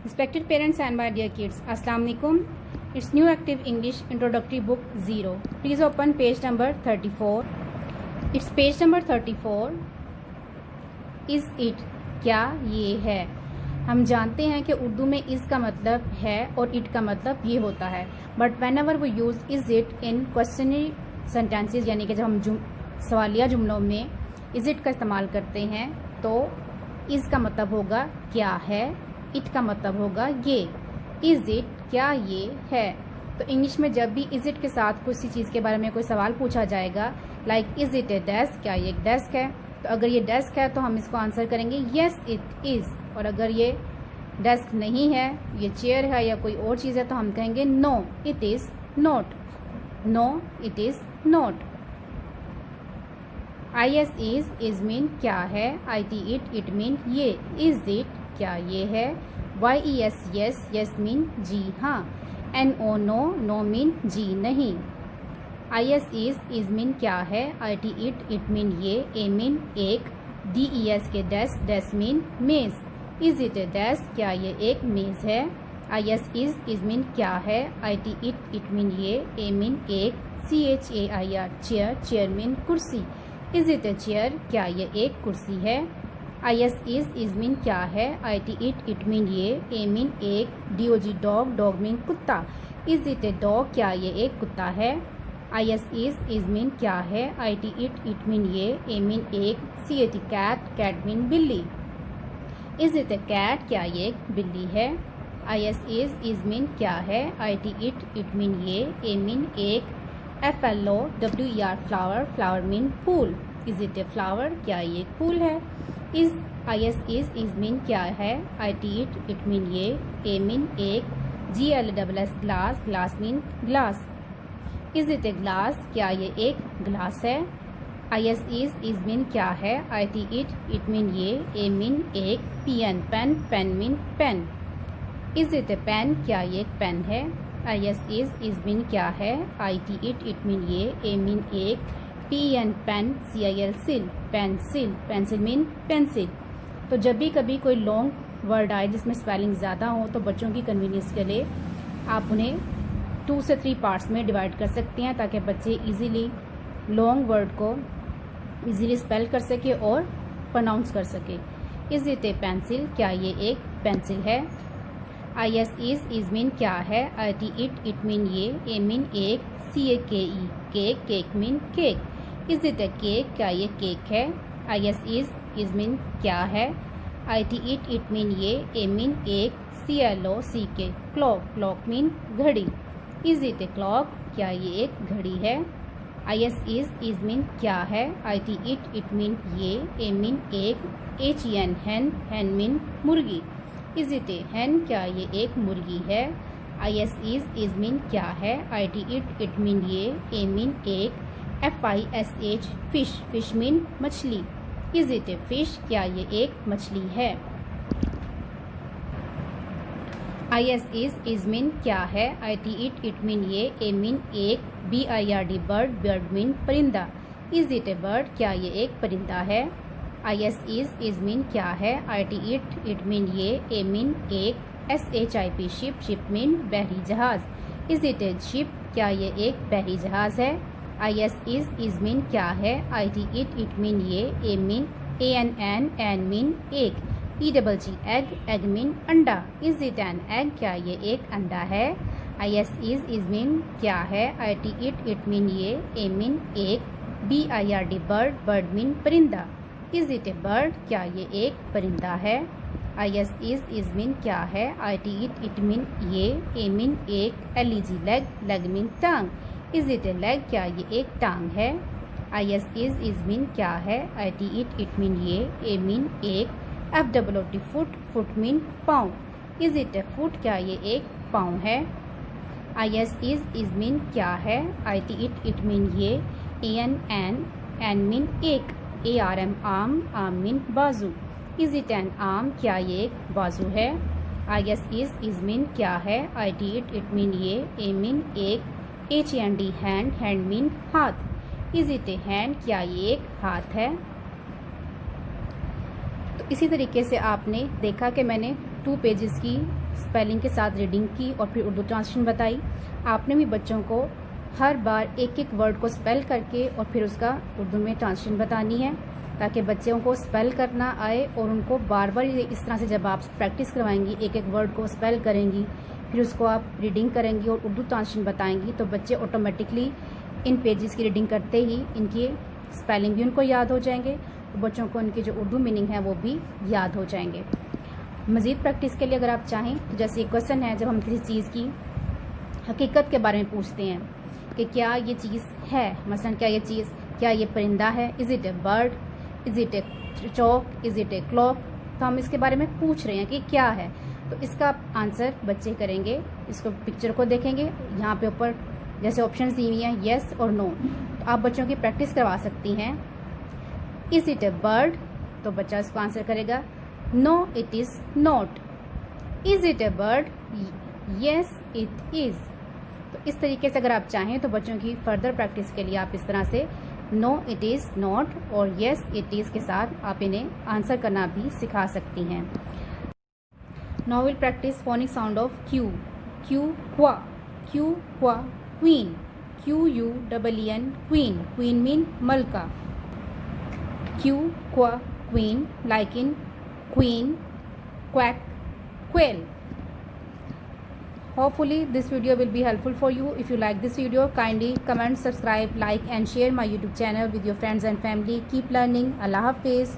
Respected parents and my dear kids, Assalamu alaikum. It's new active English introductory book 0. Please open page number 34. It's page number 34. Is it? क्या ये है? हम जानते हैं कि उर्दू में इस का मतलब है और इट का मतलब ये होता है, but whenever we use is it in questionary sentences, यानी कि जब हम सवालिया जुमलों में इज़ इट का इस्तेमाल करते हैं तो इज़ का मतलब होगा क्या है, इट का मतलब होगा ये। Is it? क्या ये है? तो इंग्लिश में जब भी इज़ इट के साथ किसी चीज़ के बारे में कोई सवाल पूछा जाएगा, like is it A desk? क्या ये एक डेस्क है? तो अगर ये डेस्क है तो हम इसको आंसर करेंगे येस इट इज़, और अगर ये डेस्क नहीं है, ये चेयर है या कोई और चीज़ है, तो हम कहेंगे no it is not, no it is not. I S is mean क्या है, आई टी इट मीन ये। Is it? क्या ये है? Y E S yes, yes mean जी हाँ। एन ओ नो मीन जी नहीं। आई एस इज़ मीन क्या है, आई टी इट मीन ये, ए मीन एक, डी ई एस के डेस्क मीन मेज। Is it A desk? क्या ये एक मेज है? आई एस इज़ मीन क्या है, आई टी इट मीन ये, ए मीन एक, C H A I R chair mean कुर्सी। Is it a chair? क्या ये एक कुर्सी है? आई एस इज़ मीन क्या है, आई टी इट मीन ये, ए मीन एक, D O G dog mean कुत्ता। Is it a dog? क्या ये एक कुत्ता है? आई एस इज़ मीन क्या है, आई टी इट मीन ये, ए मीन एक, C A T cat mean बिल्ली। Is it a cat? क्या ये एक बिल्ली है? आई एस इज़ मीन क्या है, आई टी इट मीन ये, ए मीन एक, F L O W E R flower mean फूल। Is it a flower? क्या ये एक फूल है? Is I S is mean क्या है, आई टी इट मीन ये, ए मीन एक, G L double S glass mean glass. Is it a glass? क्या ये एक ग्लास है? आई एस इज़ मीन क्या है, आई टी इट मीन ये, ए मीन एक, P N pen mean pen. Is it a pen? क्या ये एक पेन है? आई एस इज़ मीन क्या है, आई टी इट मीन ये, ए मीन एक, P N pen C I L pencil mean pencil. तो जब भी कभी कोई लॉन्ग वर्ड आए जिसमें स्पेलिंग ज़्यादा हो तो बच्चों की कन्वीनियंस के लिए आप उन्हें 2 से 3 पार्ट्स में डिवाइड कर सकते हैं, ताकि बच्चे इजीली लॉन्ग वर्ड को इजीली स्पेल कर सके और प्रोनाउंस कर सके। Is it A pencil? क्या ये एक पेंसिल है? आई एस इज़ मीन क्या है, आई टी इट मीन ये, ए मीन एक, C A K E cake mean cake. Is it a cake? क्या ये केक है? आई एस इज़ मीन क्या है, आई टी इट मीन ये, ए मीन एक, सी एल ओ सी के क्लॉक मीन घड़ी। Is it a clock? क्या ये एक घड़ी है? आई एस इज़ मीन क्या है, आई टी इट मीन ये, ए मीन एक, H E N hen mean मुर्गी। Is it a hen? क्या ये एक मुर्गी है? आई एस इज़ मीन क्या है, आई टी इट मीन ये, ए मीन एक, F I S H fish mean मछली। Is it a fish? क्या ये एक मछली है? आई एस इज़ मीन क्या है, आई टी इट मीन ये, ए मीन एक, B I R D bird mean परिंदा। Is it a bird? क्या ये एक परिंदा है? आई एस इज़ मीन क्या है, आई टी इट मीन ये, ए मीन एक, S H I P ship mean बहरी जहाज। Is it A ship? क्या ये एक बहरी जहाज है? आई एस इज़ मीन क्या है, आई टी इट मीन ये, A mean A N mean एक, E double G egg mean अंडा। Is it an egg? क्या ये एक अंडा है? आई एस इज़ मीन क्या है, आई टी इट मीन ये, ए मीन एक, B I R D bird mean परिंदा। Is it a bird? क्या ये एक परिंदा है? आई एस इज़ मीन क्या है, आई टी इट मीन ये, ए मीन एक, L E G leg mean टांग। Is it a leg? क्या ये एक टांग है? आई एस इज़ मीन क्या है, आई टी इट मीन ये, ए मीन एक, F double O T foot mean पाँव। Is it a foot? क्या ये एक पाँव है? आई एस इज़ मीन क्या है, आई टी इट मीन ये, ए एन मीन एक, A R M arm mean बाजू। Is it an arm? क्या ये एक बाजू है? आई एस इज़ मीन क्या है, आई टी इट मीन ये, ए मीन एक, H N D hand mean हाथ। Is it a hand? क्या ये एक हाथ है? तो इसी तरीके से आपने देखा कि मैंने 2 पेजेस की स्पेलिंग के साथ रीडिंग की और फिर उर्दू ट्रांसलेशन बताई। आपने भी बच्चों को हर बार एक एक वर्ड को स्पेल करके और फिर उसका उर्दू में ट्रांसलेशन बतानी है, ताकि बच्चों को स्पेल करना आए और उनको बार बार इस तरह से जब आप प्रैक्टिस करवाएंगी, एक एक वर्ड को स्पेल करेंगी, फिर उसको आप रीडिंग करेंगी और उर्दू ट्रांसलेशन बताएंगी, तो बच्चे ऑटोमेटिकली इन पेजेस की रीडिंग करते ही इनकी स्पेलिंग भी उनको याद हो जाएंगे और बच्चों को उनकी जो उर्दू मीनिंग है वो भी याद हो जाएंगे। मज़ीद प्रैक्टिस के लिए अगर आप चाहें तो जैसे एक क्वेश्चन है, जब हम किसी चीज़ की हकीकत के बारे में पूछते हैं कि क्या ये चीज़ है, मसलन क्या ये परिंदा है, is it a bird, is it A Chowk, is it a clock, तो हम इसके बारे में पूछ रहे हैं कि क्या है। तो इसका आंसर बच्चे करेंगे, इसको पिक्चर को देखेंगे, यहाँ पे ऊपर जैसे ऑप्शन दी हुई हैं येस और नो, तो आप बच्चों की प्रैक्टिस करवा सकती हैं। इज़ इट ए बर्ड, तो बच्चा इसको आंसर करेगा no it is not. Is it a bird, yes it is. तो इस तरीके से अगर आप चाहें तो बच्चों की फर्दर प्रैक्टिस के लिए आप इस तरह से नो इट इज़ नॉट और येस इट इज़ के साथ आप इन्हें आंसर करना भी सिखा सकती हैं। Now will practice phonic sound of Q. Q qua, queen, QUEEN, queen, queen mean मलका। Q qua queen, like in queen, quack, quail. Hopefully this video will be helpful for you. If you like this video, kindly comment, subscribe, like and share my YouTube channel with your friends and family. Keep learning. Allah Hafiz.